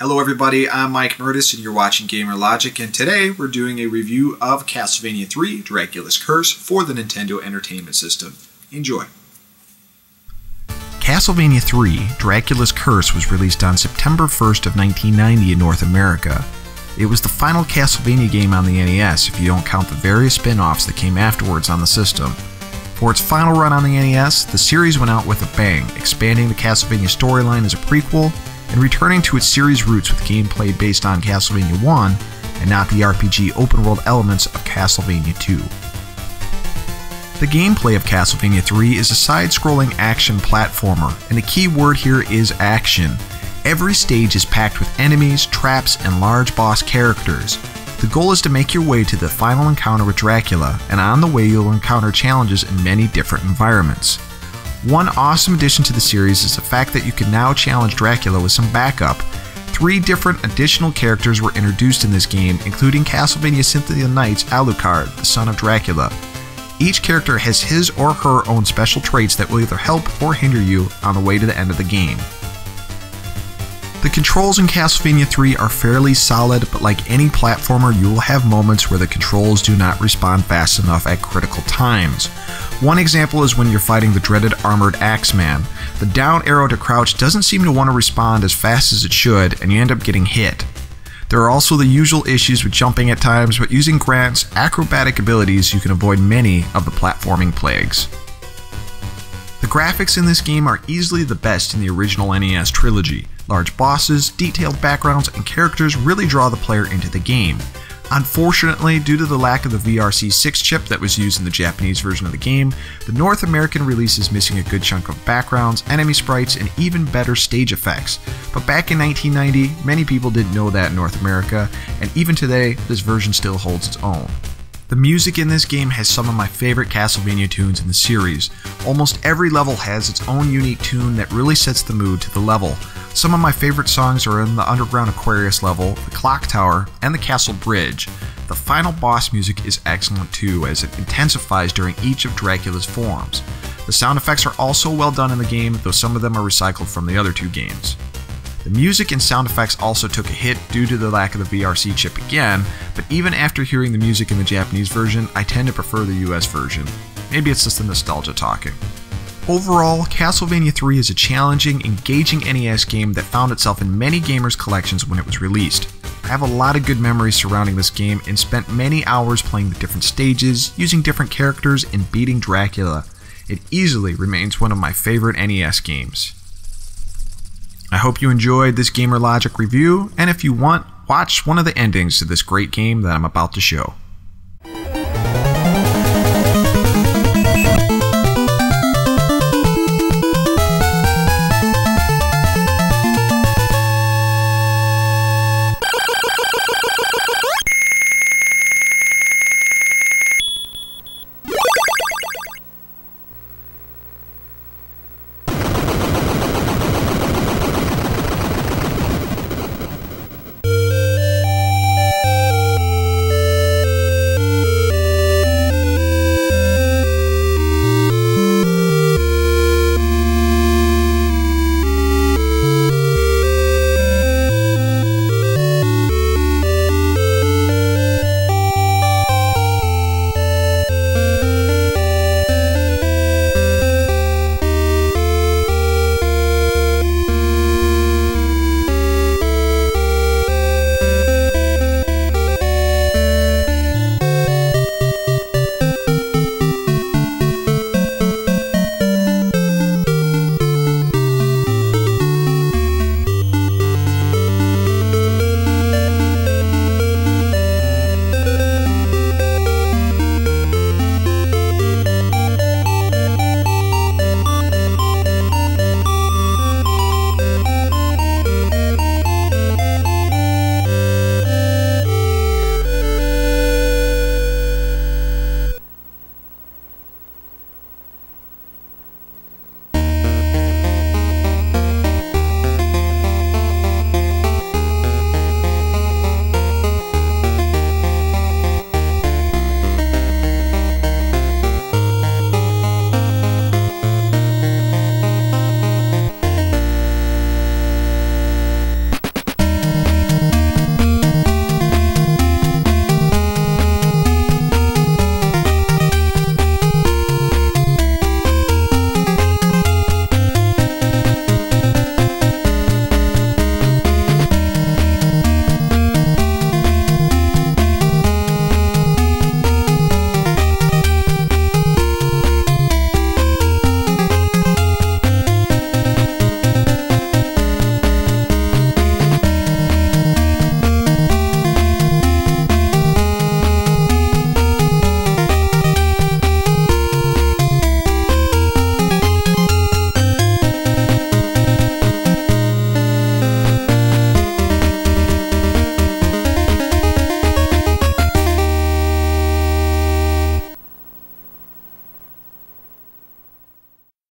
Hello everybody, I'm Mike Murtis and you're watching Gamer Logic, and today we're doing a review of Castlevania 3 Dracula's Curse for the Nintendo Entertainment System. Enjoy! Castlevania 3 Dracula's Curse was released on September 1st of 1990 in North America. It was the final Castlevania game on the NES if you don't count the various spin-offs that came afterwards on the system. For its final run on the NES, the series went out with a bang, expanding the Castlevania storyline as a prequel and returning to its series roots with gameplay based on Castlevania 1 and not the RPG open-world elements of Castlevania 2. The gameplay of Castlevania 3 is a side-scrolling action platformer, and the key word here is action. Every stage is packed with enemies, traps, and large boss characters. The goal is to make your way to the final encounter with Dracula, and on the way you'll encounter challenges in many different environments. One awesome addition to the series is the fact that you can now challenge Dracula with some backup. 3 different additional characters were introduced in this game, including Castlevania Symphony of the Night's Alucard, the son of Dracula. Each character has his or her own special traits that will either help or hinder you on the way to the end of the game. The controls in Castlevania 3 are fairly solid, but like any platformer, you will have moments where the controls do not respond fast enough at critical times. One example is when you're fighting the dreaded armored Axeman. The down arrow to crouch doesn't seem to want to respond as fast as it should, and you end up getting hit. There are also the usual issues with jumping at times, but using Grant's acrobatic abilities you can avoid many of the platforming plagues. The graphics in this game are easily the best in the original NES trilogy. Large bosses, detailed backgrounds, and characters really draw the player into the game. Unfortunately, due to the lack of the VRC6 chip that was used in the Japanese version of the game, the North American release is missing a good chunk of backgrounds, enemy sprites, and even better stage effects. But back in 1990, many people didn't know that in North America, and even today, this version still holds its own. The music in this game has some of my favorite Castlevania tunes in the series. Almost every level has its own unique tune that really sets the mood to the level. Some of my favorite songs are in the Underground Aquarius level, the Clock Tower, and the Castle Bridge. The final boss music is excellent too, as it intensifies during each of Dracula's forms. The sound effects are also well done in the game, though some of them are recycled from the other 2 games. The music and sound effects also took a hit due to the lack of the VRC chip again, but even after hearing the music in the Japanese version, I tend to prefer the US version. Maybe it's just the nostalgia talking. Overall, Castlevania 3 is a challenging, engaging NES game that found itself in many gamers' collections when it was released. I have a lot of good memories surrounding this game and spent many hours playing the different stages, using different characters, and beating Dracula. It easily remains one of my favorite NES games. I hope you enjoyed this Gamer Logic review, and if you want, watch one of the endings to this great game that I'm about to show.